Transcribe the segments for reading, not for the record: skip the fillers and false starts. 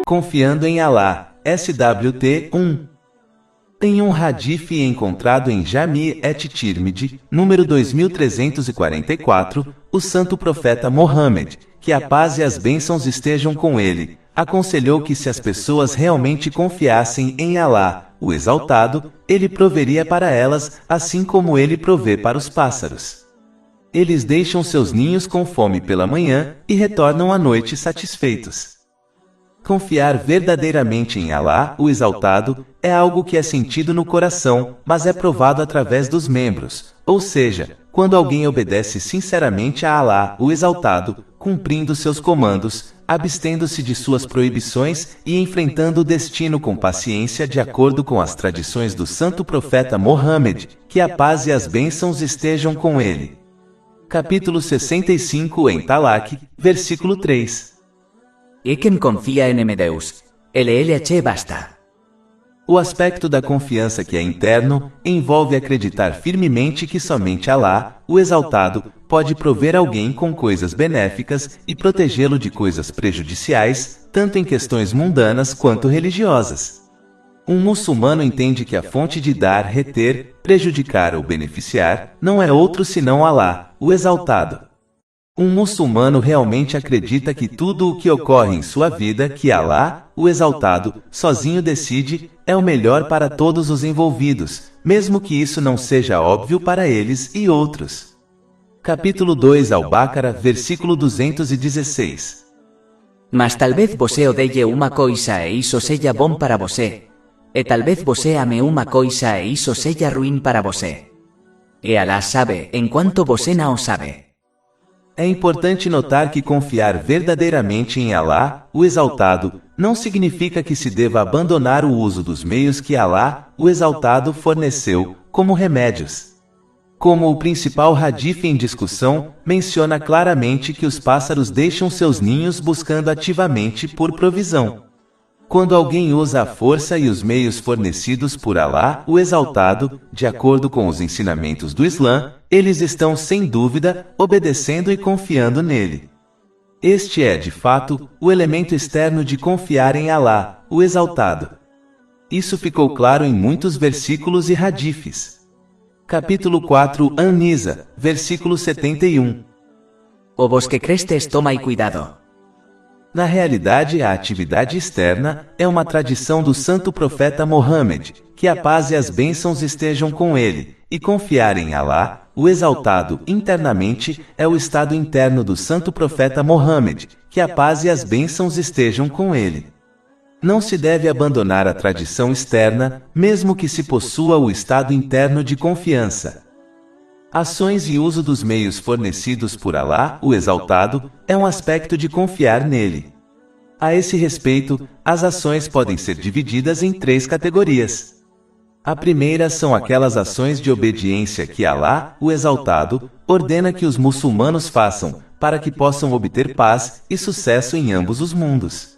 Confiando em Alá, SWT 1. Em um hadith encontrado em Jami' et-Tirmidhi, número 2344, o santo profeta Mohammed, que a paz e as bênçãos estejam com ele, aconselhou que se as pessoas realmente confiassem em Alá, o Exaltado, ele proveria para elas, assim como ele provê para os pássaros. Eles deixam seus ninhos com fome pela manhã e retornam à noite satisfeitos. Confiar verdadeiramente em Alá, o Exaltado, é algo que é sentido no coração, mas é provado através dos membros, ou seja, quando alguém obedece sinceramente a Alá, o Exaltado, cumprindo seus comandos, abstendo-se de suas proibições e enfrentando o destino com paciência de acordo com as tradições do santo profeta Mohammed, que a paz e as bênçãos estejam com ele. Capítulo 65 em Talaq, versículo 3. E quem confia em Deus, ele basta. O aspecto da confiança que é interno, envolve acreditar firmemente que somente Alá, o Exaltado, pode prover alguém com coisas benéficas e protegê-lo de coisas prejudiciais, tanto em questões mundanas quanto religiosas. Um muçulmano entende que a fonte de dar, reter, prejudicar ou beneficiar, não é outro senão Alá, o Exaltado. Um muçulmano realmente acredita que tudo o que ocorre em sua vida que Alá, o Exaltado, sozinho decide, é o melhor para todos os envolvidos, mesmo que isso não seja óbvio para eles e outros. Capítulo 2 Al-Baqarah, versículo 216. Mas talvez você odeie uma coisa e isso seja bom para você. E talvez você ame uma coisa e isso seja ruim para você. E Alá sabe, enquanto você não sabe. É importante notar que confiar verdadeiramente em Alá, o Exaltado, não significa que se deva abandonar o uso dos meios que Alá, o Exaltado, forneceu, como remédios. Como o principal hadith em discussão, menciona claramente que os pássaros deixam seus ninhos buscando ativamente por provisão. Quando alguém usa a força e os meios fornecidos por Alá, o Exaltado, de acordo com os ensinamentos do Islã, eles estão sem dúvida, obedecendo e confiando nele. Este é, de fato, o elemento externo de confiar em Alá, o Exaltado. Isso ficou claro em muitos versículos e hadiths. Capítulo 4 An-Nisa, versículo 71. O vos que crestes tomai cuidado. Na realidade, a atividade externa é uma tradição do santo profeta Mohammed, que a paz e as bênçãos estejam com ele, e confiar em Alá, o Exaltado, internamente, é o estado interno do santo profeta Mohammed, que a paz e as bênçãos estejam com ele. Não se deve abandonar a tradição externa, mesmo que se possua o estado interno de confiança. Ações e uso dos meios fornecidos por Alá, o Exaltado, é um aspecto de confiar nele. A esse respeito, as ações podem ser divididas em 3 categorias. A primeira são aquelas ações de obediência que Alá, o Exaltado, ordena que os muçulmanos façam, para que possam obter paz e sucesso em ambos os mundos.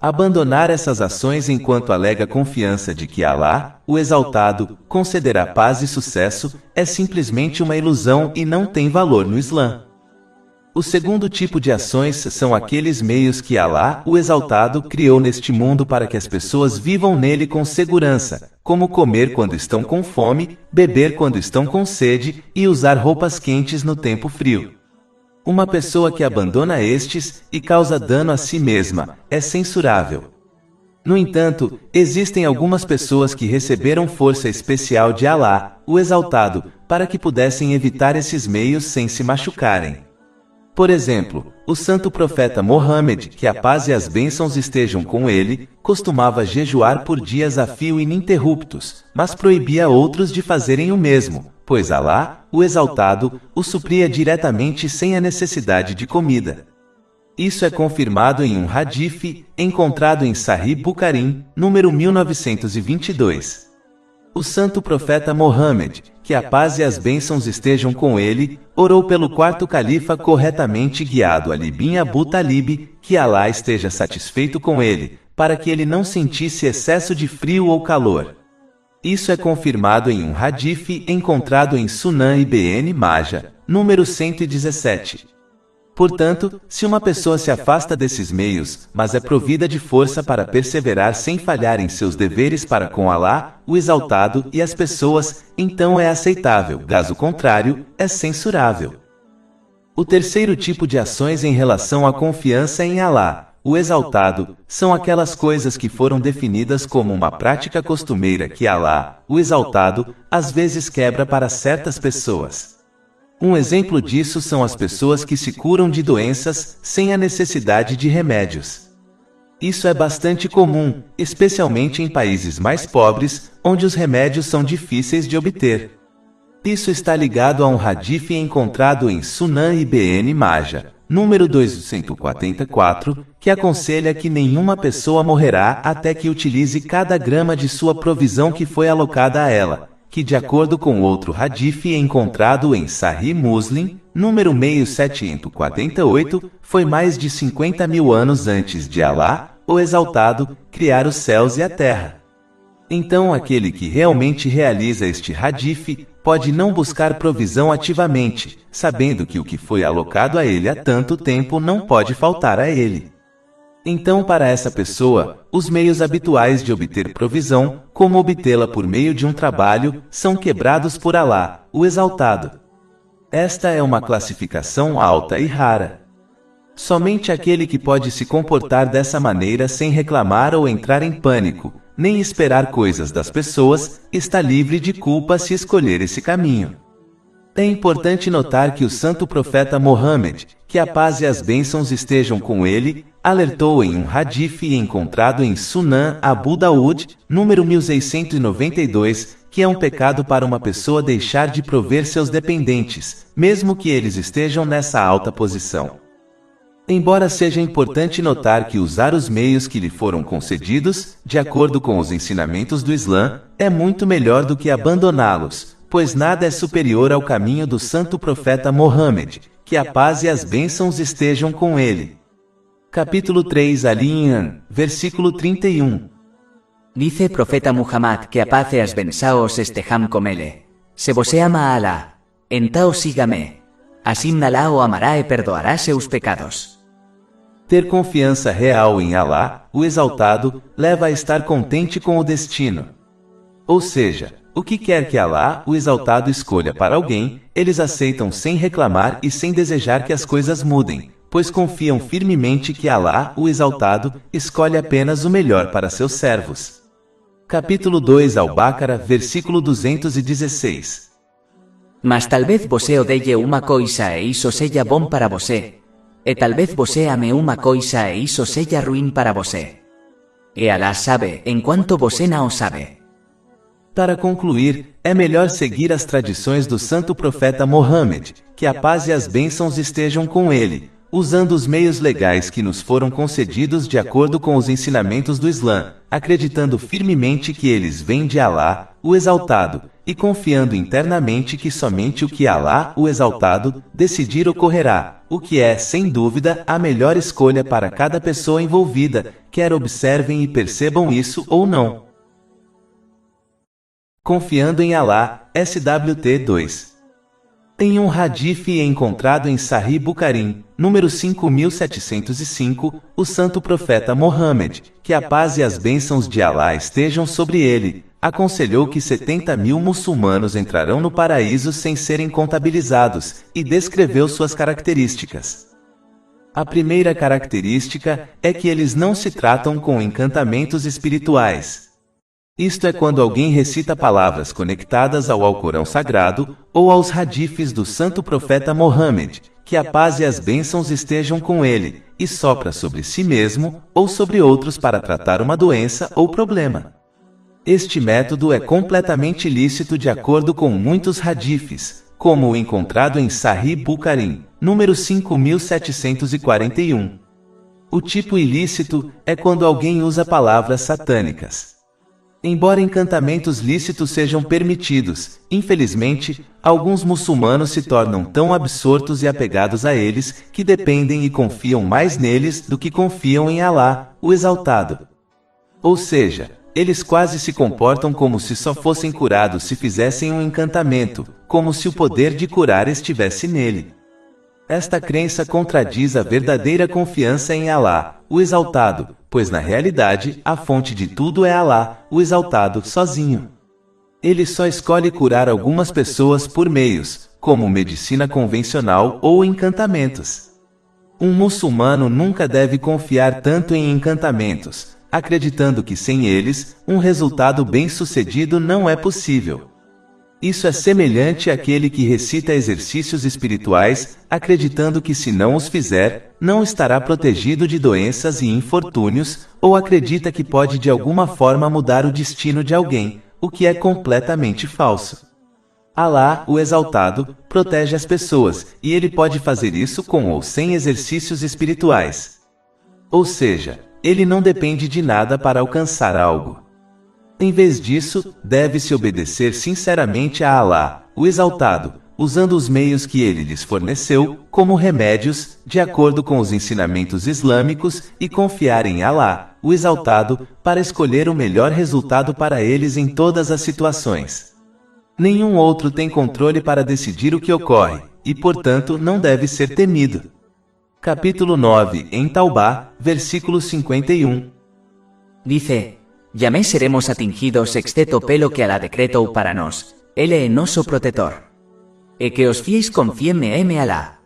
Abandonar essas ações enquanto alega confiança de que Alá, o Exaltado, concederá paz e sucesso, é simplesmente uma ilusão e não tem valor no Islã. O segundo tipo de ações são aqueles meios que Alá, o Exaltado, criou neste mundo para que as pessoas vivam nele com segurança, como comer quando estão com fome, beber quando estão com sede e usar roupas quentes no tempo frio. Uma pessoa que abandona estes e causa dano a si mesma é censurável. No entanto, existem algumas pessoas que receberam força especial de Alá, o Exaltado, para que pudessem evitar esses meios sem se machucarem. Por exemplo, o santo profeta Mohammed, que a paz e as bênçãos estejam com ele, costumava jejuar por dias a fio ininterruptos, mas proibia outros de fazerem o mesmo, pois Alá, o Exaltado, o supria diretamente sem a necessidade de comida. Isso é confirmado em um hadith, encontrado em Sahih Bukhari, número 1922. O santo profeta Mohammed, que a paz e as bênçãos estejam com ele, orou pelo 4º califa corretamente guiado Ali bin Abu Talib, que Alá esteja satisfeito com ele, para que ele não sentisse excesso de frio ou calor. Isso é confirmado em um hadith encontrado em Sunan Ibn Majah, número 117. Portanto, se uma pessoa se afasta desses meios, mas é provida de força para perseverar sem falhar em seus deveres para com Alá, o Exaltado e as pessoas, então é aceitável, caso contrário, é censurável. O terceiro tipo de ações em relação à confiança em Alá, o Exaltado, são aquelas coisas que foram definidas como uma prática costumeira que Alá, o Exaltado, às vezes quebra para certas pessoas. Um exemplo disso são as pessoas que se curam de doenças sem a necessidade de remédios. Isso é bastante comum, especialmente em países mais pobres, onde os remédios são difíceis de obter. Isso está ligado a um hadith encontrado em Sunan Ibn Majah, número 244, que aconselha que nenhuma pessoa morrerá até que utilize cada grama de sua provisão que foi alocada a ela, que de acordo com outro hadith encontrado em Sahih Muslim, número 1748, foi mais de 50.000 anos antes de Alá, o Exaltado, criar os céus e a terra. Então aquele que realmente realiza este hadith, pode não buscar provisão ativamente, sabendo que o que foi alocado a ele há tanto tempo não pode faltar a ele. Então para essa pessoa, os meios habituais de obter provisão, como obtê-la por meio de um trabalho, são quebrados por Alá, o Exaltado. Esta é uma classificação alta e rara. Somente aquele que pode se comportar dessa maneira sem reclamar ou entrar em pânico, nem esperar coisas das pessoas, está livre de culpa se escolher esse caminho. É importante notar que o santo profeta Mohammed, que a paz e as bênçãos estejam com ele, alertou em um hadith encontrado em Sunan Abu Daud, número 1692, que é um pecado para uma pessoa deixar de prover seus dependentes, mesmo que eles estejam nessa alta posição. Embora seja importante notar que usar os meios que lhe foram concedidos, de acordo com os ensinamentos do Islã, é muito melhor do que abandoná-los, pois nada é superior ao caminho do santo profeta Mohammed, que a paz e as bênçãos estejam com ele. Capítulo 3 Ali-Imran, versículo 31. Dice profeta Muhammad que a paz e as bênçãos estejam com ele. Se você ama a Alá, então siga-me. Assim Alá o amará e perdoará seus pecados. Ter confiança real em Alá, o Exaltado, leva a estar contente com o destino. Ou seja, o que quer que Alá, o Exaltado, escolha para alguém, eles aceitam sem reclamar e sem desejar que as coisas mudem, pois confiam firmemente que Alá, o Exaltado, escolhe apenas o melhor para seus servos. Capítulo 2 Al-Baqarah, versículo 216. Mas talvez você odeie uma coisa e isso seja bom para você. E talvez você ame uma coisa e isso seja ruim para você. E Alá sabe, enquanto você não sabe. Para concluir, é melhor seguir as tradições do santo profeta Mohammed, que a paz e as bênçãos estejam com ele, usando os meios legais que nos foram concedidos de acordo com os ensinamentos do Islã, acreditando firmemente que eles vêm de Alá, o Exaltado, e confiando internamente que somente o que Alá, o Exaltado, decidir ocorrerá, o que é, sem dúvida, a melhor escolha para cada pessoa envolvida, quer observem e percebam isso ou não. Confiando em Alá, SWT 2. Em um hadith encontrado em Sahih Bukhari, número 5705, o santo profeta Mohammed, que a paz e as bênçãos de Alá estejam sobre ele, aconselhou que 70.000 muçulmanos entrarão no paraíso sem serem contabilizados, e descreveu suas características. A primeira característica é que eles não se tratam com encantamentos espirituais. Isto é quando alguém recita palavras conectadas ao Alcorão Sagrado, ou aos hadiths do santo profeta Mohammed, que a paz e as bênçãos estejam com ele, e sopra sobre si mesmo, ou sobre outros para tratar uma doença ou problema. Este método é completamente lícito de acordo com muitos hadiths, como o encontrado em Sahih Bukhari, número 5741. O tipo ilícito é quando alguém usa palavras satânicas. Embora encantamentos lícitos sejam permitidos, infelizmente, alguns muçulmanos se tornam tão absortos e apegados a eles, que dependem e confiam mais neles do que confiam em Alá, o Exaltado. Ou seja, eles quase se comportam como se só fossem curados se fizessem um encantamento, como se o poder de curar estivesse nele. Esta crença contradiz a verdadeira confiança em Alá, o Exaltado, pois na realidade, a fonte de tudo é Alá, o Exaltado, sozinho. Ele só escolhe curar algumas pessoas por meios, como medicina convencional ou encantamentos. Um muçulmano nunca deve confiar tanto em encantamentos, acreditando que sem eles, um resultado bem-sucedido não é possível. Isso é semelhante àquele que recita exercícios espirituais, acreditando que se não os fizer, não estará protegido de doenças e infortúnios, ou acredita que pode de alguma forma mudar o destino de alguém, o que é completamente falso. Alá, o Exaltado, protege as pessoas, e ele pode fazer isso com ou sem exercícios espirituais. Ou seja, ele não depende de nada para alcançar algo. Em vez disso, deve-se obedecer sinceramente a Alá, o Exaltado, usando os meios que ele lhes forneceu, como remédios, de acordo com os ensinamentos islâmicos, e confiar em Alá, o Exaltado, para escolher o melhor resultado para eles em todas as situações. Nenhum outro tem controle para decidir o que ocorre, e portanto não deve ser temido. Capítulo 9, em Taubá, versículo 51. Dice: Jamais seremos atingidos exceto pelo que Alá decretou para nós. Ele é nosso protetor. E que os fiéis confiem em Alá.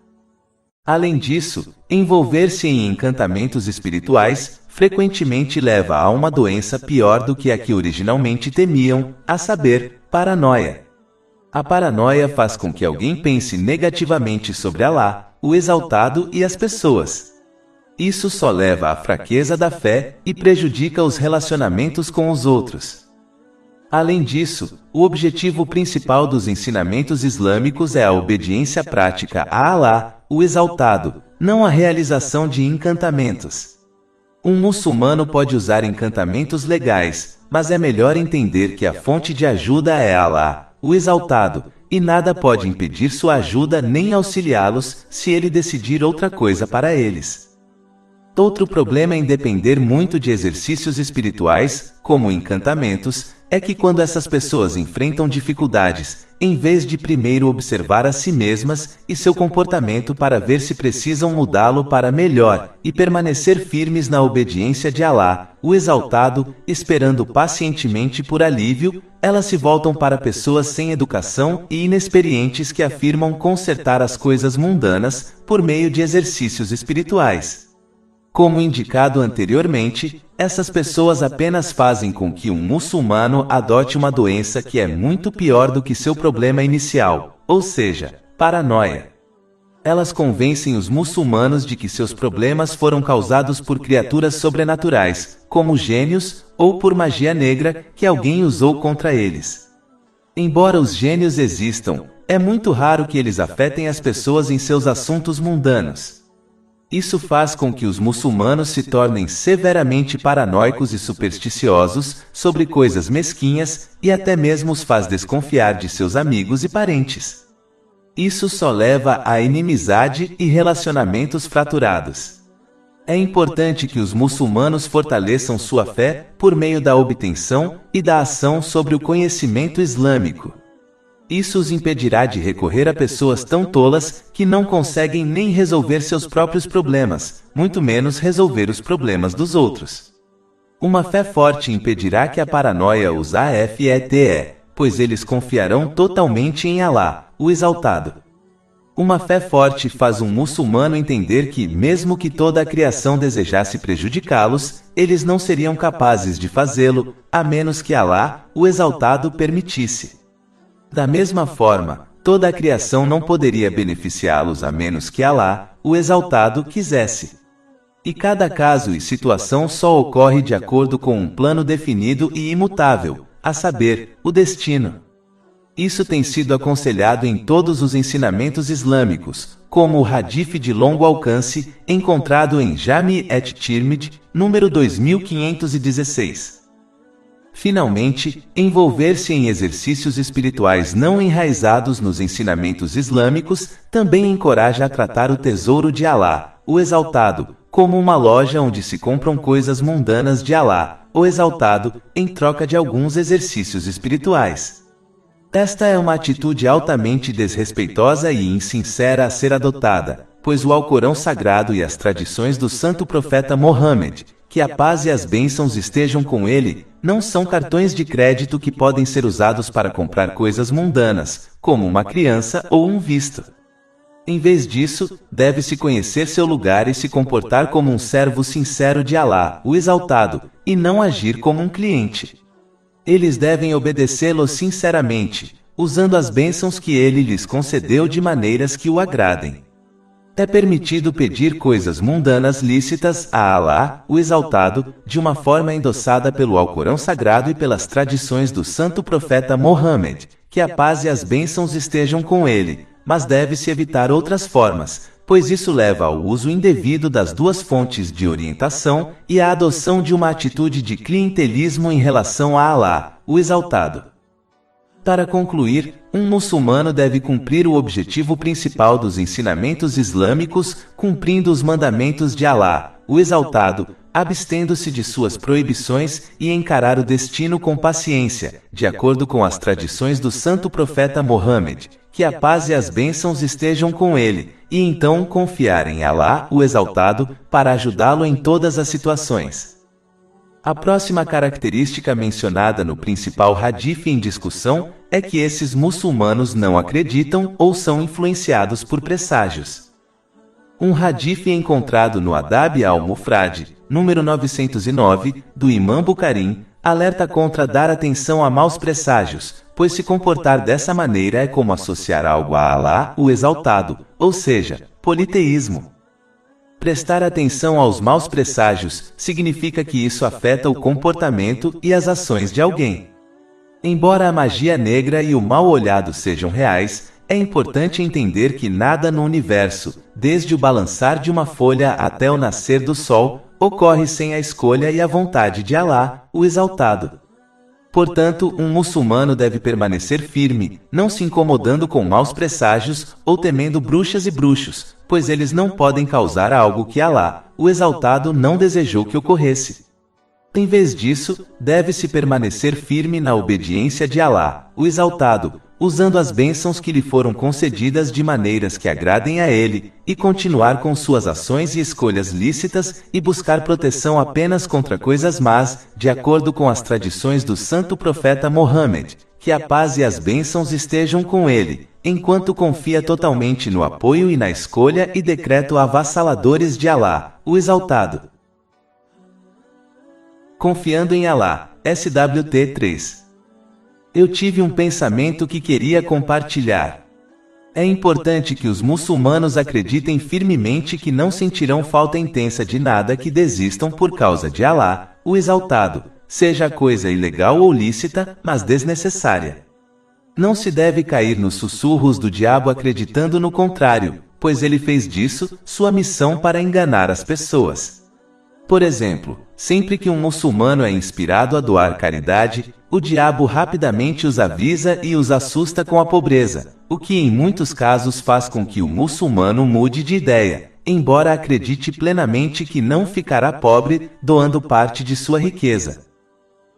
Além disso, envolver-se em encantamentos espirituais frequentemente leva a uma doença pior do que a que originalmente temiam, a saber, paranoia. A paranoia faz com que alguém pense negativamente sobre Alá, o Exaltado e as pessoas. Isso só leva à fraqueza da fé e prejudica os relacionamentos com os outros. Além disso, o objetivo principal dos ensinamentos islâmicos é a obediência prática a Alá, o Exaltado, não a realização de encantamentos. Um muçulmano pode usar encantamentos legais, mas é melhor entender que a fonte de ajuda é Alá, o Exaltado, e nada pode impedir sua ajuda nem auxiliá-los se ele decidir outra coisa para eles. Outro problema em depender muito de exercícios espirituais, como encantamentos, é que quando essas pessoas enfrentam dificuldades, em vez de primeiro observar a si mesmas e seu comportamento para ver se precisam mudá-lo para melhor, e permanecer firmes na obediência de Alá, o Exaltado, esperando pacientemente por alívio, elas se voltam para pessoas sem educação e inexperientes que afirmam consertar as coisas mundanas por meio de exercícios espirituais. Como indicado anteriormente, essas pessoas apenas fazem com que um muçulmano adote uma doença que é muito pior do que seu problema inicial, ou seja, paranoia. Elas convencem os muçulmanos de que seus problemas foram causados por criaturas sobrenaturais, como gênios, ou por magia negra que alguém usou contra eles. Embora os gênios existam, é muito raro que eles afetem as pessoas em seus assuntos mundanos. Isso faz com que os muçulmanos se tornem severamente paranoicos e supersticiosos sobre coisas mesquinhas e até mesmo os faz desconfiar de seus amigos e parentes. Isso só leva a inimizade e relacionamentos fraturados. É importante que os muçulmanos fortaleçam sua fé por meio da obtenção e da ação sobre o conhecimento islâmico. Isso os impedirá de recorrer a pessoas tão tolas que não conseguem nem resolver seus próprios problemas, muito menos resolver os problemas dos outros. Uma fé forte impedirá que a paranoia os afete, pois eles confiarão totalmente em Alá, o Exaltado. Uma fé forte faz um muçulmano entender que, mesmo que toda a criação desejasse prejudicá-los, eles não seriam capazes de fazê-lo, a menos que Alá, o Exaltado, permitisse. Da mesma forma, toda a criação não poderia beneficiá-los a menos que Alá, o Exaltado, quisesse. E cada caso e situação só ocorre de acordo com um plano definido e imutável, a saber, o destino. Isso tem sido aconselhado em todos os ensinamentos islâmicos, como o Hadith de longo alcance, encontrado em Jami et-Tirmidhi, número 2516. Finalmente, envolver-se em exercícios espirituais não enraizados nos ensinamentos islâmicos também encoraja a tratar o tesouro de Alá, o Exaltado, como uma loja onde se compram coisas mundanas de Alá, o Exaltado, em troca de alguns exercícios espirituais. Esta é uma atitude altamente desrespeitosa e insincera a ser adotada, pois o Alcorão Sagrado e as tradições do santo profeta Mohammed, que a paz e as bênçãos estejam com ele, não são cartões de crédito que podem ser usados para comprar coisas mundanas, como uma criança ou um visto. Em vez disso, deve-se conhecer seu lugar e se comportar como um servo sincero de Alá, o Exaltado, e não agir como um cliente. Eles devem obedecê-lo sinceramente, usando as bênçãos que ele lhes concedeu de maneiras que o agradem. É permitido pedir coisas mundanas lícitas a Alá, o Exaltado, de uma forma endossada pelo Alcorão Sagrado e pelas tradições do santo profeta Mohammed, que a paz e as bênçãos estejam com ele, mas deve-se evitar outras formas, pois isso leva ao uso indevido das duas fontes de orientação e à adoção de uma atitude de clientelismo em relação a Alá, o Exaltado. Para concluir, um muçulmano deve cumprir o objetivo principal dos ensinamentos islâmicos, cumprindo os mandamentos de Alá, o Exaltado, abstendo-se de suas proibições e encarar o destino com paciência, de acordo com as tradições do santo profeta Mohammed, que a paz e as bênçãos estejam com ele, e então confiar em Alá, o Exaltado, para ajudá-lo em todas as situações. A próxima característica mencionada no principal hadith em discussão é que esses muçulmanos não acreditam ou são influenciados por presságios. Um hadith encontrado no Adab al-Mufrad, número 909, do Imam Bukhari, alerta contra dar atenção a maus presságios, pois se comportar dessa maneira é como associar algo a Alá, o Exaltado, ou seja, politeísmo. Prestar atenção aos maus presságios significa que isso afeta o comportamento e as ações de alguém. Embora a magia negra e o mal olhado sejam reais, é importante entender que nada no universo, desde o balançar de uma folha até o nascer do sol, ocorre sem a escolha e a vontade de Alá, o Exaltado. Portanto, um muçulmano deve permanecer firme, não se incomodando com maus presságios ou temendo bruxas e bruxos, pois eles não podem causar algo que Alá, o Exaltado, não desejou que ocorresse. Em vez disso, deve-se permanecer firme na obediência de Alá, o Exaltado, usando as bênçãos que lhe foram concedidas de maneiras que agradem a ele, e continuar com suas ações e escolhas lícitas, e buscar proteção apenas contra coisas más, de acordo com as tradições do santo profeta Mohammed, que a paz e as bênçãos estejam com ele, enquanto confia totalmente no apoio e na escolha e decreto avassaladores de Alá, o Exaltado. Confiando em Alá, SWT 3. Eu tive um pensamento que queria compartilhar. É importante que os muçulmanos acreditem firmemente que não sentirão falta intensa de nada que desistam por causa de Alá, o Exaltado, seja a coisa ilegal ou lícita, mas desnecessária. Não se deve cair nos sussurros do diabo acreditando no contrário, pois ele fez disso sua missão para enganar as pessoas. Por exemplo, sempre que um muçulmano é inspirado a doar caridade, o diabo rapidamente os avisa e os assusta com a pobreza, o que em muitos casos faz com que o muçulmano mude de ideia, embora acredite plenamente que não ficará pobre, doando parte de sua riqueza.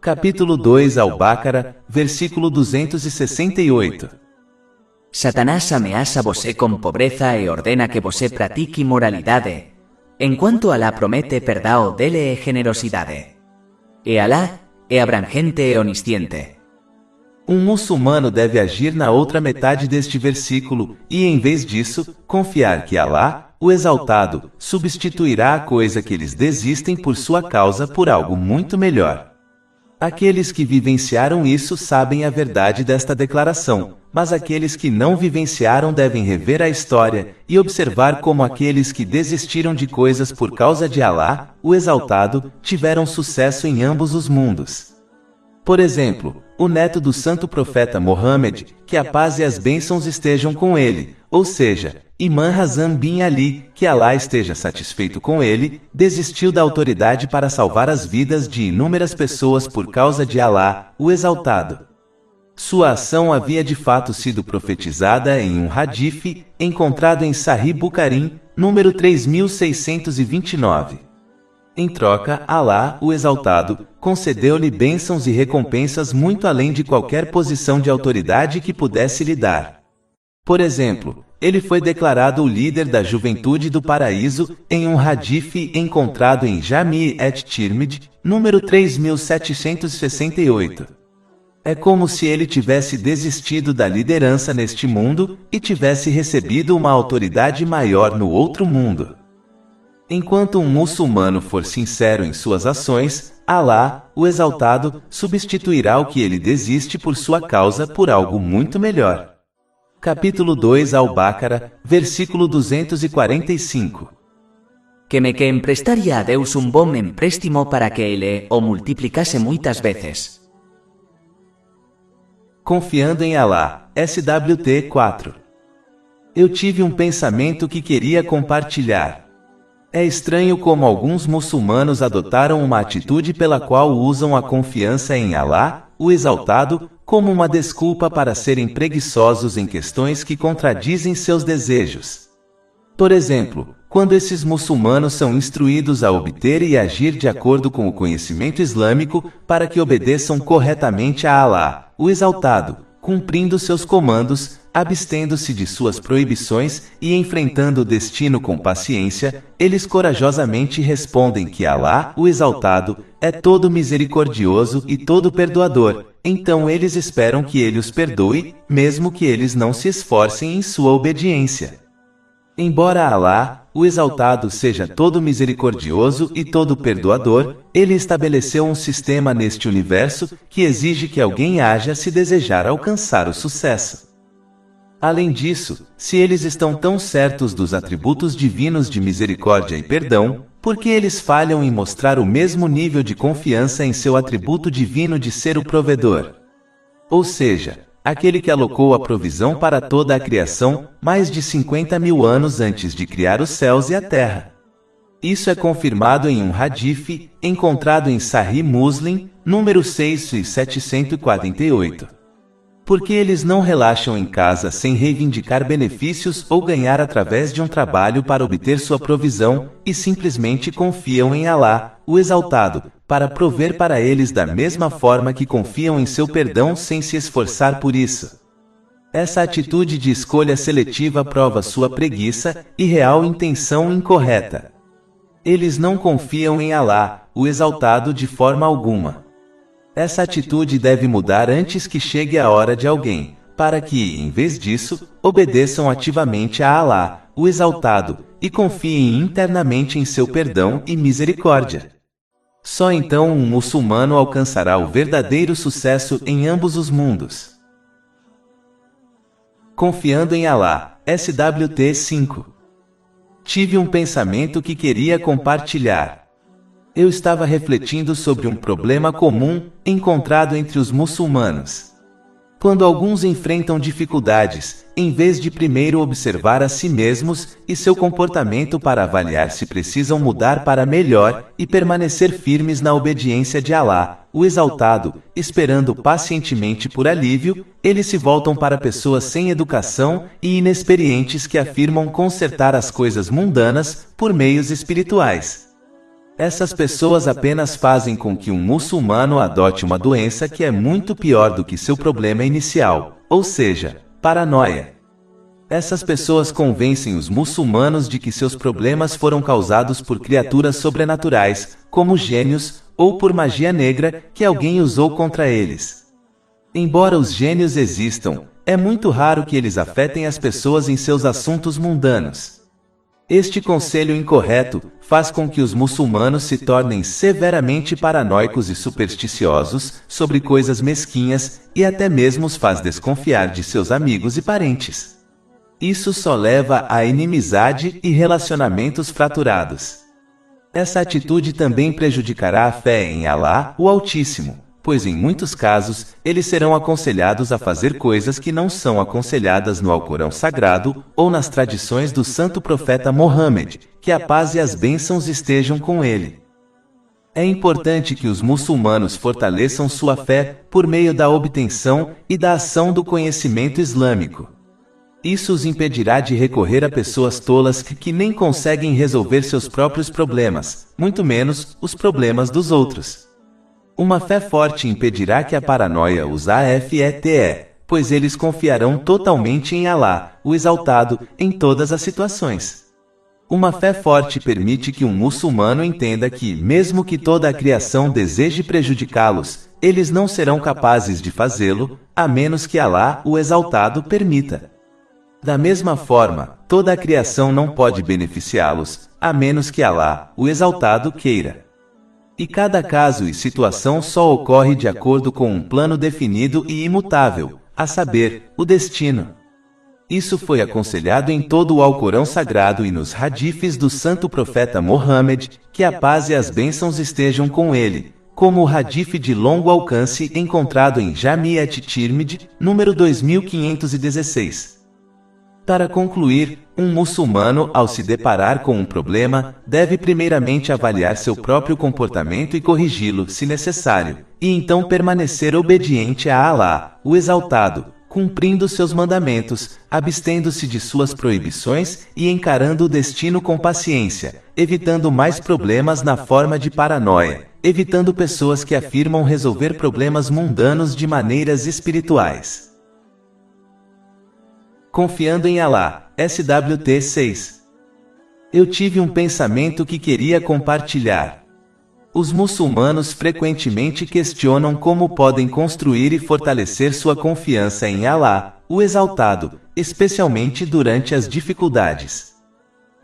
Capítulo 2 Al-Baqarah, versículo 268. Satanás ameaça você com pobreza e ordena que você pratique moralidade, enquanto Alá promete perdão dele e generosidade. E Alá é abrangente e onisciente. Um muçulmano deve agir na outra metade deste versículo, e em vez disso, confiar que Alá, o Exaltado, substituirá a coisa que eles desistem por sua causa por algo muito melhor. Aqueles que vivenciaram isso sabem a verdade desta declaração, mas aqueles que não vivenciaram devem rever a história e observar como aqueles que desistiram de coisas por causa de Alá, o Exaltado, tiveram sucesso em ambos os mundos. Por exemplo, o neto do santo profeta Mohammed, que a paz e as bênçãos estejam com ele, ou seja, Imam Hassan bin Ali, que Alá esteja satisfeito com ele, desistiu da autoridade para salvar as vidas de inúmeras pessoas por causa de Alá, o Exaltado. Sua ação havia de fato sido profetizada em um hadith, encontrado em Sahih Bukhari, número 3629. Em troca, Alá, o Exaltado, concedeu-lhe bênçãos e recompensas muito além de qualquer posição de autoridade que pudesse lhe dar. Por exemplo, ele foi declarado o líder da juventude do paraíso em um hadith encontrado em Jami' et-Tirmidhi, número 3768. É como se ele tivesse desistido da liderança neste mundo e tivesse recebido uma autoridade maior no outro mundo. Enquanto um muçulmano for sincero em suas ações, Alá, o Exaltado, substituirá o que ele desiste por sua causa por algo muito melhor. Capítulo 2 Al-Baqarah, versículo 245. Que me emprestaria a Deus um bom empréstimo para que ele o multiplicase muitas vezes. Confiando em Alá, SWT 4. Eu tive um pensamento que queria compartilhar. É estranho como alguns muçulmanos adotaram uma atitude pela qual usam a confiança em Alá, o Exaltado, como uma desculpa para serem preguiçosos em questões que contradizem seus desejos. Por exemplo, quando esses muçulmanos são instruídos a obter e agir de acordo com o conhecimento islâmico para que obedeçam corretamente a Alá, o Exaltado, cumprindo seus comandos, abstendo-se de suas proibições e enfrentando o destino com paciência, eles corajosamente respondem que Alá, o Exaltado, é todo misericordioso e todo perdoador, então eles esperam que ele os perdoe, mesmo que eles não se esforcem em sua obediência. Embora Alá, o Exaltado, seja todo misericordioso e todo perdoador, ele estabeleceu um sistema neste universo que exige que alguém haja se desejar alcançar o sucesso. Além disso, se eles estão tão certos dos atributos divinos de misericórdia e perdão, por que eles falham em mostrar o mesmo nível de confiança em seu atributo divino de ser o provedor? Ou seja, aquele que alocou a provisão para toda a criação mais de 50.000 anos antes de criar os céus e a terra. Isso é confirmado em um hadith encontrado em Sahih Muslim, número 6748. Porque eles não relaxam em casa sem reivindicar benefícios ou ganhar através de um trabalho para obter sua provisão, e simplesmente confiam em Alá, o Exaltado, para prover para eles da mesma forma que confiam em seu perdão sem se esforçar por isso. Essa atitude de escolha seletiva prova sua preguiça e real intenção incorreta. Eles não confiam em Alá, o Exaltado, de forma alguma. Essa atitude deve mudar antes que chegue a hora de alguém, para que, em vez disso, obedeçam ativamente a Alá, o Exaltado, e confiem internamente em seu perdão e misericórdia. Só então um muçulmano alcançará o verdadeiro sucesso em ambos os mundos. Confiando em Alá, SWT 5. Tive um pensamento que queria compartilhar. Eu estava refletindo sobre um problema comum encontrado entre os muçulmanos. Quando alguns enfrentam dificuldades, em vez de primeiro observar a si mesmos e seu comportamento para avaliar se precisam mudar para melhor e permanecer firmes na obediência de Alá, o Exaltado, esperando pacientemente por alívio, eles se voltam para pessoas sem educação e inexperientes que afirmam consertar as coisas mundanas por meios espirituais. Essas pessoas apenas fazem com que um muçulmano adote uma doença que é muito pior do que seu problema inicial, ou seja, paranoia. Essas pessoas convencem os muçulmanos de que seus problemas foram causados por criaturas sobrenaturais, como gênios, ou por magia negra que alguém usou contra eles. Embora os gênios existam, é muito raro que eles afetem as pessoas em seus assuntos mundanos. Este conselho incorreto faz com que os muçulmanos se tornem severamente paranoicos e supersticiosos sobre coisas mesquinhas e até mesmo os faz desconfiar de seus amigos e parentes. Isso só leva a inimizade e relacionamentos fraturados. Essa atitude também prejudicará a fé em Alá, o Altíssimo, pois em muitos casos, eles serão aconselhados a fazer coisas que não são aconselhadas no Alcorão Sagrado ou nas tradições do santo profeta Mohammed, que a paz e as bênçãos estejam com ele. É importante que os muçulmanos fortaleçam sua fé por meio da obtenção e da ação do conhecimento islâmico. Isso os impedirá de recorrer a pessoas tolas que nem conseguem resolver seus próprios problemas, muito menos os problemas dos outros. Uma fé forte impedirá que a paranoia os afete, pois eles confiarão totalmente em Alá, o Exaltado, em todas as situações. Uma fé forte permite que um muçulmano entenda que, mesmo que toda a criação deseje prejudicá-los, eles não serão capazes de fazê-lo, a menos que Alá, o Exaltado, permita. Da mesma forma, toda a criação não pode beneficiá-los, a menos que Alá, o Exaltado, queira. E cada caso e situação só ocorre de acordo com um plano definido e imutável, a saber, o destino. Isso foi aconselhado em todo o Alcorão Sagrado e nos hadifes do santo profeta Mohammed, que a paz e as bênçãos estejam com ele, como o hadife de longo alcance encontrado em Jami' at-Tirmidhi, número 2516. Para concluir, um muçulmano, ao se deparar com um problema, deve primeiramente avaliar seu próprio comportamento e corrigi-lo, se necessário, e então permanecer obediente a Alá, o Exaltado, cumprindo seus mandamentos, abstendo-se de suas proibições e encarando o destino com paciência, evitando mais problemas na forma de paranoia, evitando pessoas que afirmam resolver problemas mundanos de maneiras espirituais. Confiando em Alá, SWT 6. Eu tive um pensamento que queria compartilhar. Os muçulmanos frequentemente questionam como podem construir e fortalecer sua confiança em Alá, o Exaltado, especialmente durante as dificuldades.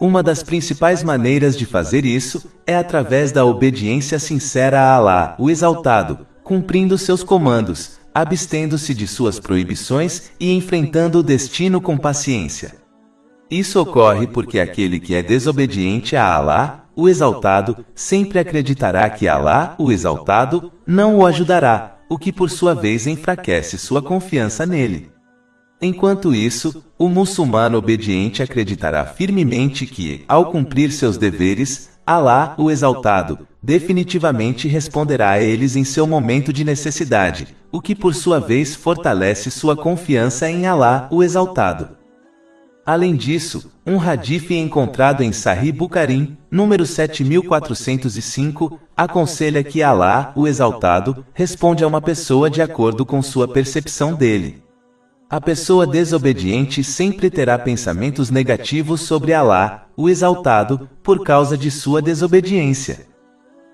Uma das principais maneiras de fazer isso é através da obediência sincera a Alá, o Exaltado, cumprindo seus comandos, abstendo-se de suas proibições e enfrentando o destino com paciência. Isso ocorre porque aquele que é desobediente a Alá, o Exaltado, sempre acreditará que Alá, o Exaltado, não o ajudará, o que por sua vez enfraquece sua confiança nele. Enquanto isso, o muçulmano obediente acreditará firmemente que, ao cumprir seus deveres, Alá, o Exaltado, definitivamente responderá a eles em seu momento de necessidade, o que por sua vez fortalece sua confiança em Alá, o Exaltado. Além disso, um hadife encontrado em Sahih Bukhari, número 7405, aconselha que Alá, o Exaltado, responde a uma pessoa de acordo com sua percepção dele. A pessoa desobediente sempre terá pensamentos negativos sobre Alá, o Exaltado, por causa de sua desobediência.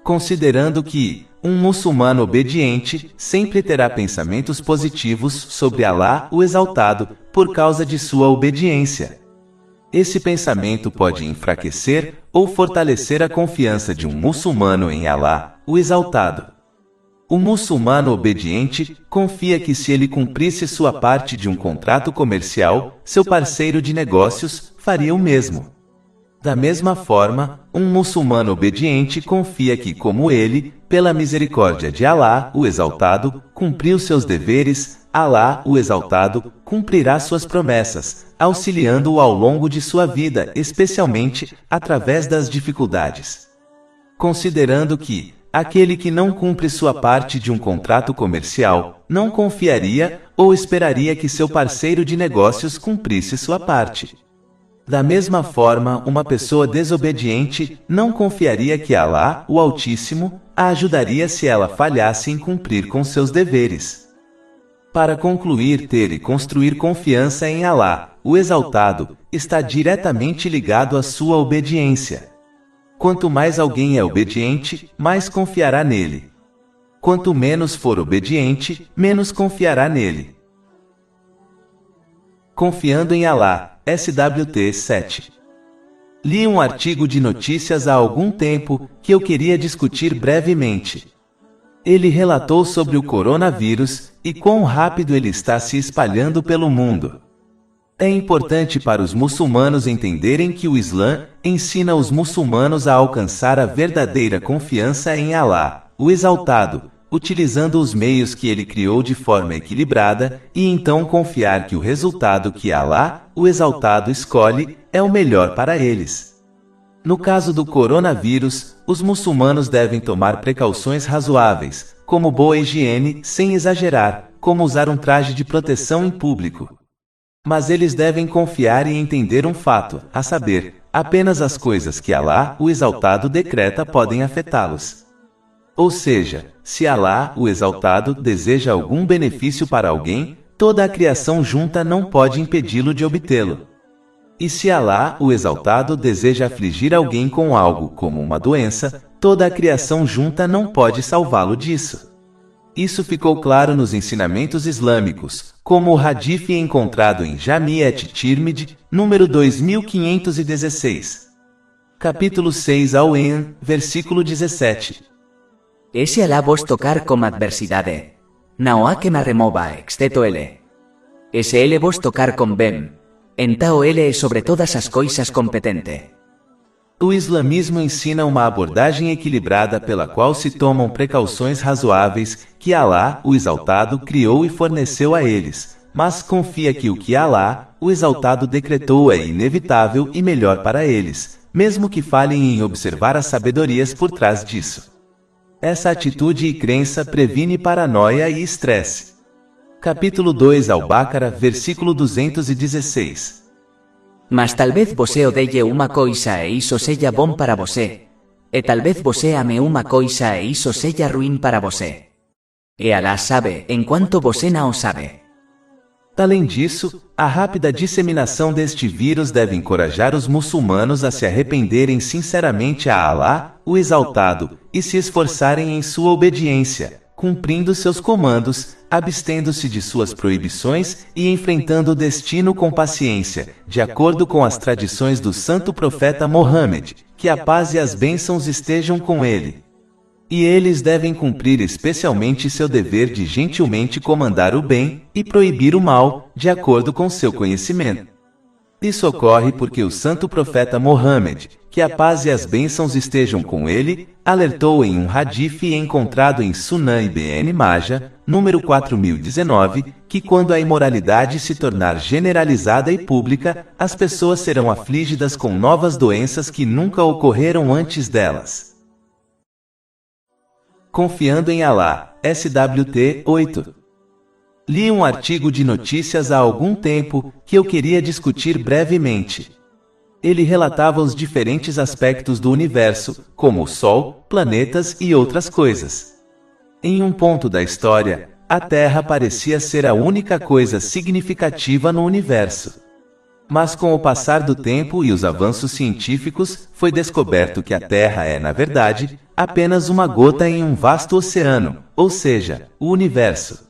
Considerando que um muçulmano obediente sempre terá pensamentos positivos sobre Alá, o Exaltado, por causa de sua obediência. Esse pensamento pode enfraquecer ou fortalecer a confiança de um muçulmano em Alá, o Exaltado. O muçulmano obediente confia que se ele cumprisse sua parte de um contrato comercial, seu parceiro de negócios faria o mesmo. Da mesma forma, um muçulmano obediente confia que, como ele, pela misericórdia de Alá, o Exaltado, cumpriu seus deveres, Alá, o Exaltado, cumprirá suas promessas, auxiliando-o ao longo de sua vida, especialmente através das dificuldades. Considerando que aquele que não cumpre sua parte de um contrato comercial não confiaria ou esperaria que seu parceiro de negócios cumprisse sua parte. Da mesma forma, uma pessoa desobediente não confiaria que Alá, o Altíssimo, a ajudaria se ela falhasse em cumprir com seus deveres. Para concluir, ter e construir confiança em Alá, o Exaltado, está diretamente ligado à sua obediência. Quanto mais alguém é obediente, mais confiará nele. Quanto menos for obediente, menos confiará nele. Confiando em Alá, SWT 7. Li um artigo de notícias há algum tempo que eu queria discutir brevemente. Ele relatou sobre o coronavírus e quão rápido ele está se espalhando pelo mundo. É importante para os muçulmanos entenderem que o Islã ensina os muçulmanos a alcançar a verdadeira confiança em Alá, o Exaltado, utilizando os meios que ele criou de forma equilibrada, e então confiar que o resultado que Alá, o Exaltado, escolhe, é o melhor para eles. No caso do coronavírus, os muçulmanos devem tomar precauções razoáveis, como boa higiene, sem exagerar, como usar um traje de proteção em público. Mas eles devem confiar e entender um fato, a saber, apenas as coisas que Alá, o Exaltado, decreta podem afetá-los. Ou seja, se Alá, o Exaltado, deseja algum benefício para alguém, toda a criação junta não pode impedi-lo de obtê-lo. E se Alá, o Exaltado, deseja afligir alguém com algo como uma doença, toda a criação junta não pode salvá-lo disso. Isso ficou claro nos ensinamentos islâmicos, como o hadith encontrado em Jami' et-Tirmidhi, número 2516. Capítulo 6 Al-En, versículo 17. E se Alá vos tocar com adversidade, não há que me remova exceto ele. E se ele vos tocar com bem, então ele é sobre todas as coisas competente. O islamismo ensina uma abordagem equilibrada pela qual se tomam precauções razoáveis que Alá, o Exaltado, criou e forneceu a eles, mas confia que o que Alá, o Exaltado, decretou é inevitável e melhor para eles, mesmo que falhem em observar as sabedorias por trás disso. Essa atitude e crença previne paranoia e estresse. Capítulo 2 Al-Baqarah, versículo 216. Mas talvez você odeie uma coisa e isso seja bom para você. E talvez você ame uma coisa e isso seja ruim para você. E Alá sabe, enquanto você não sabe. Além disso, a rápida disseminação deste vírus deve encorajar os muçulmanos a se arrependerem sinceramente a Alá, o Exaltado, e se esforçarem em sua obediência, cumprindo seus comandos, abstendo-se de suas proibições e enfrentando o destino com paciência, de acordo com as tradições do santo profeta Mohammed, que a paz e as bênçãos estejam com ele. E eles devem cumprir especialmente seu dever de gentilmente comandar o bem e proibir o mal, de acordo com seu conhecimento. Isso ocorre porque o santo profeta Mohammed, que a paz e as bênçãos estejam com ele, alertou em um hadith encontrado em Sunan Ibn Majah, número 4019, que quando a imoralidade se tornar generalizada e pública, as pessoas serão afligidas com novas doenças que nunca ocorreram antes delas. Confiando em Alá, SWT 8. Li um artigo de notícias há algum tempo, que eu queria discutir brevemente. Ele relatava os diferentes aspectos do universo, como o Sol, planetas e outras coisas. Em um ponto da história, a Terra parecia ser a única coisa significativa no universo. Mas com o passar do tempo e os avanços científicos, foi descoberto que a Terra é, na verdade, apenas uma gota em um vasto oceano, ou seja, o universo.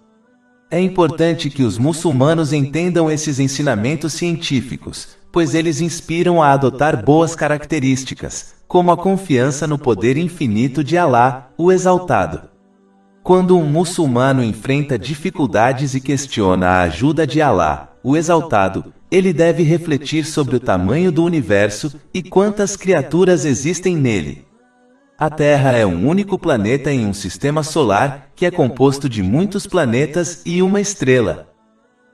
É importante que os muçulmanos entendam esses ensinamentos científicos, pois eles inspiram a adotar boas características, como a confiança no poder infinito de Alá, o Exaltado. Quando um muçulmano enfrenta dificuldades e questiona a ajuda de Alá, o Exaltado, ele deve refletir sobre o tamanho do universo e quantas criaturas existem nele. A Terra é um único planeta em um sistema solar, que é composto de muitos planetas e uma estrela.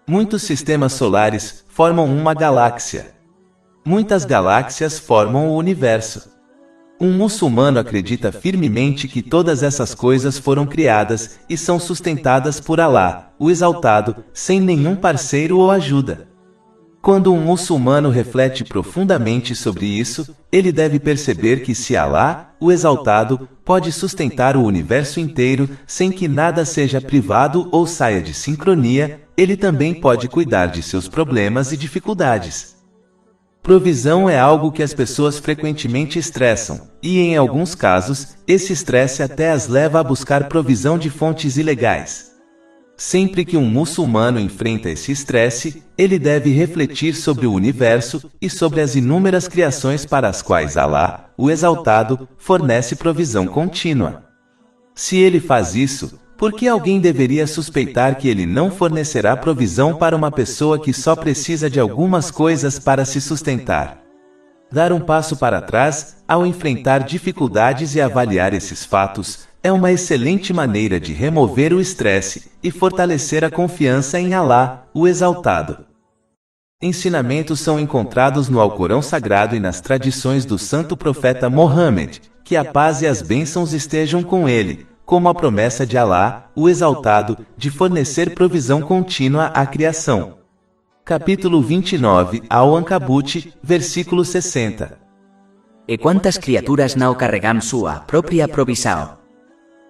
Muitos sistemas solares formam uma galáxia. Muitas galáxias formam o universo. Um muçulmano acredita firmemente que todas essas coisas foram criadas e são sustentadas por Alá, o Exaltado, sem nenhum parceiro ou ajuda. Quando um muçulmano reflete profundamente sobre isso, ele deve perceber que se Alá, o Exaltado, pode sustentar o universo inteiro sem que nada seja privado ou saia de sincronia, ele também pode cuidar de seus problemas e dificuldades. Provisão é algo que as pessoas frequentemente estressam, e em alguns casos, esse estresse até as leva a buscar provisão de fontes ilegais. Sempre que um muçulmano enfrenta esse estresse, ele deve refletir sobre o universo e sobre as inúmeras criações para as quais Alá, o Exaltado, fornece provisão contínua. Se ele faz isso, por que alguém deveria suspeitar que ele não fornecerá provisão para uma pessoa que só precisa de algumas coisas para se sustentar? Dar um passo para trás, ao enfrentar dificuldades e avaliar esses fatos, é uma excelente maneira de remover o estresse e fortalecer a confiança em Alá, o Exaltado. Ensinamentos são encontrados no Alcorão Sagrado e nas tradições do santo profeta Mohammed, que a paz e as bênçãos estejam com ele, como a promessa de Alá, o Exaltado, de fornecer provisão contínua à criação. Capítulo 29, Al-Ankabut, versículo 60. E quantas criaturas não carregam sua própria provisão?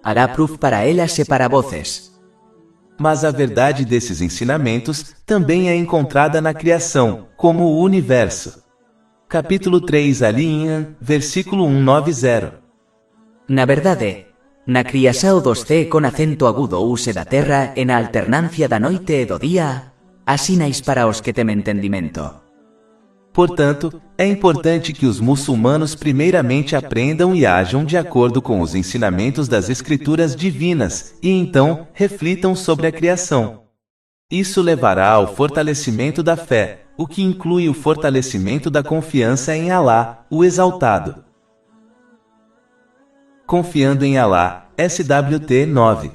Hará proof para elas e para voces. Mas a verdade desses ensinamentos também é encontrada na criação, como o universo. Capítulo 3 Ali-Imran, versículo 190. Na verdade, na criação dos C con acento agudo use da terra en a alternancia da noite e do dia, asinais para os que temem entendimento. Portanto, é importante que os muçulmanos primeiramente aprendam e ajam de acordo com os ensinamentos das escrituras divinas, e então reflitam sobre a criação. Isso levará ao fortalecimento da fé, o que inclui o fortalecimento da confiança em Alá, o Exaltado. Confiando em Alá, SWT 9.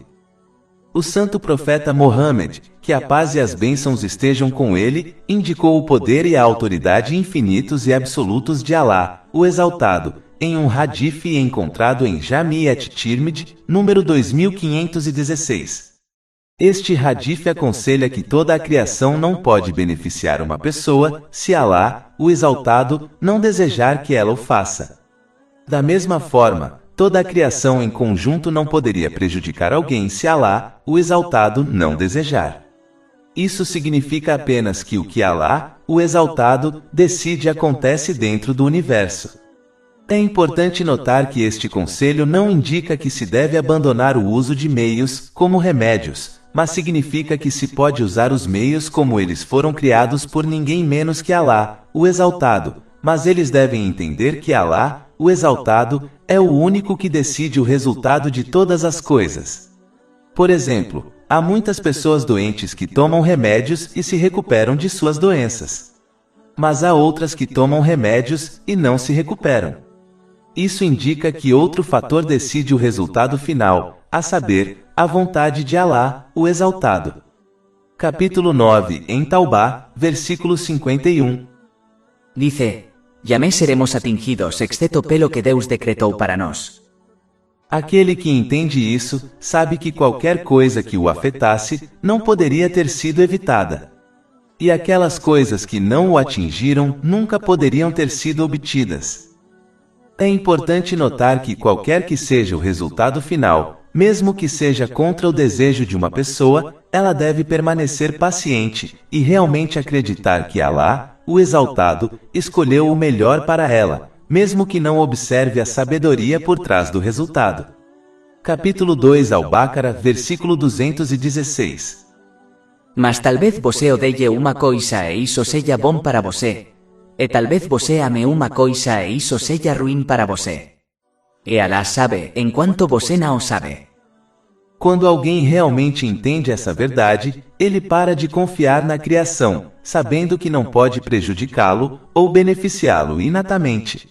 O santo profeta Mohammed, que a paz e as bênçãos estejam com ele, indicou o poder e a autoridade infinitos e absolutos de Alá, o Exaltado, em um hadith encontrado em Jami' at-Tirmidhi, número 2516. Este hadith aconselha que toda a criação não pode beneficiar uma pessoa, se Alá, o Exaltado, não desejar que ela o faça. Da mesma forma, toda a criação em conjunto não poderia prejudicar alguém se Alá, o Exaltado, não desejar. Isso significa apenas que o que Alá, o Exaltado, decide acontece dentro do universo. É importante notar que este conselho não indica que se deve abandonar o uso de meios, como remédios, mas significa que se pode usar os meios como eles foram criados por ninguém menos que Alá, o Exaltado, mas eles devem entender que Alá, o Exaltado, é o único que decide o resultado de todas as coisas. Por exemplo, há muitas pessoas doentes que tomam remédios e se recuperam de suas doenças. Mas há outras que tomam remédios e não se recuperam. Isso indica que outro fator decide o resultado final, a saber, a vontade de Alá, o Exaltado. Capítulo 9 em Taubá, versículo 51. Dice: Jamais seremos atingidos exceto pelo que Deus decretou para nós. Aquele que entende isso, sabe que qualquer coisa que o afetasse, não poderia ter sido evitada. E aquelas coisas que não o atingiram, nunca poderiam ter sido obtidas. É importante notar que qualquer que seja o resultado final, mesmo que seja contra o desejo de uma pessoa, ela deve permanecer paciente, e realmente acreditar que Alá, o Exaltado, escolheu o melhor para ela, mesmo que não observe a sabedoria por trás do resultado. Capítulo 2 Al-Baqarah, versículo 216. Mas talvez você odeie uma coisa e isso seja bom para você. E talvez você ame uma coisa e isso seja ruim para você. E Alá sabe, enquanto você não sabe. Quando alguém realmente entende essa verdade, ele para de confiar na criação, sabendo que não pode prejudicá-lo ou beneficiá-lo inatamente.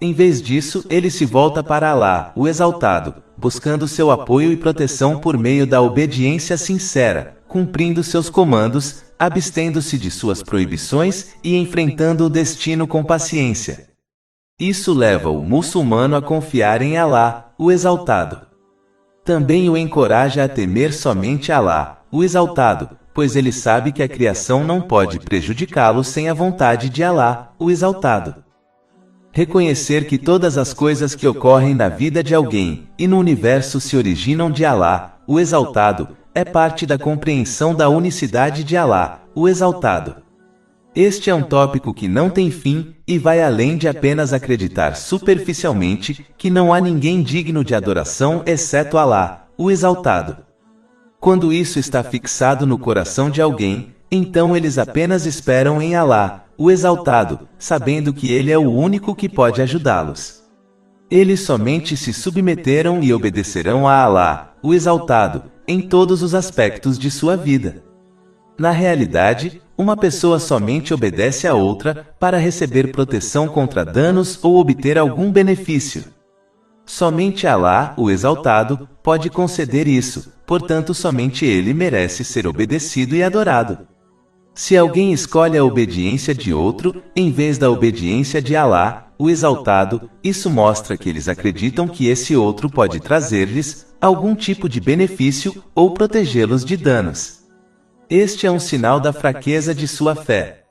Em vez disso, ele se volta para Alá, o Exaltado, buscando seu apoio e proteção por meio da obediência sincera, cumprindo seus comandos, abstendo-se de suas proibições e enfrentando o destino com paciência. Isso leva o muçulmano a confiar em Alá, o Exaltado. Também o encoraja a temer somente Alá, o Exaltado, pois ele sabe que a criação não pode prejudicá-lo sem a vontade de Alá, o Exaltado. Reconhecer que todas as coisas que ocorrem na vida de alguém e no universo se originam de Alá, o Exaltado, é parte da compreensão da unicidade de Alá, o Exaltado. Este é um tópico que não tem fim, e vai além de apenas acreditar superficialmente que não há ninguém digno de adoração exceto Alá, o Exaltado. Quando isso está fixado no coração de alguém, então eles apenas esperam em Alá, o Exaltado, sabendo que Ele é o único que pode ajudá-los. Eles somente se submeteram e obedecerão a Alá, o Exaltado, em todos os aspectos de sua vida. Na realidade, uma pessoa somente obedece a outra para receber proteção contra danos ou obter algum benefício. Somente Alá, o Exaltado, pode conceder isso, portanto somente Ele merece ser obedecido e adorado. Se alguém escolhe a obediência de outro, em vez da obediência de Alá, o Exaltado, isso mostra que eles acreditam que esse outro pode trazer-lhes algum tipo de benefício ou protegê-los de danos. Este é um sinal da fraqueza de sua fé.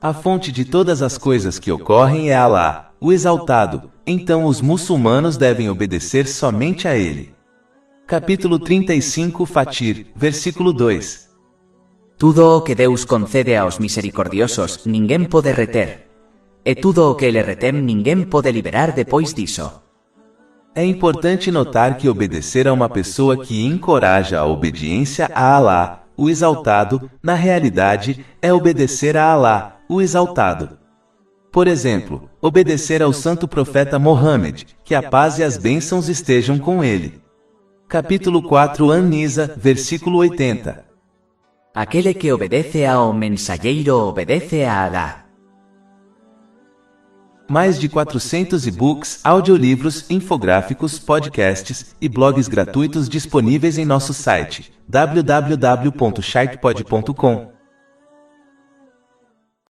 A fonte de todas as coisas que ocorrem é Alá, o Exaltado, então os muçulmanos devem obedecer somente a Ele. Capítulo 35 Fatir, versículo 2. Tudo o que Deus concede aos misericordiosos ninguén pode reter. E tudo o que ele retém ninguém pode liberar depois disso. É importante notar que obedecer a uma pessoa que encoraja a obediência a Alá, o Exaltado, na realidade, é obedecer a Alá, o Exaltado. Por exemplo, obedecer ao santo profeta Mohammed, que a paz e as bênçãos estejam com ele. Capítulo 4 An-Nisa, versículo 80. Aquele que obedece ao mensageiro obedece a Alá. Mais de 400 e-books, audiolivros, infográficos, podcasts e blogs gratuitos disponíveis em nosso site www.sharkpod.com.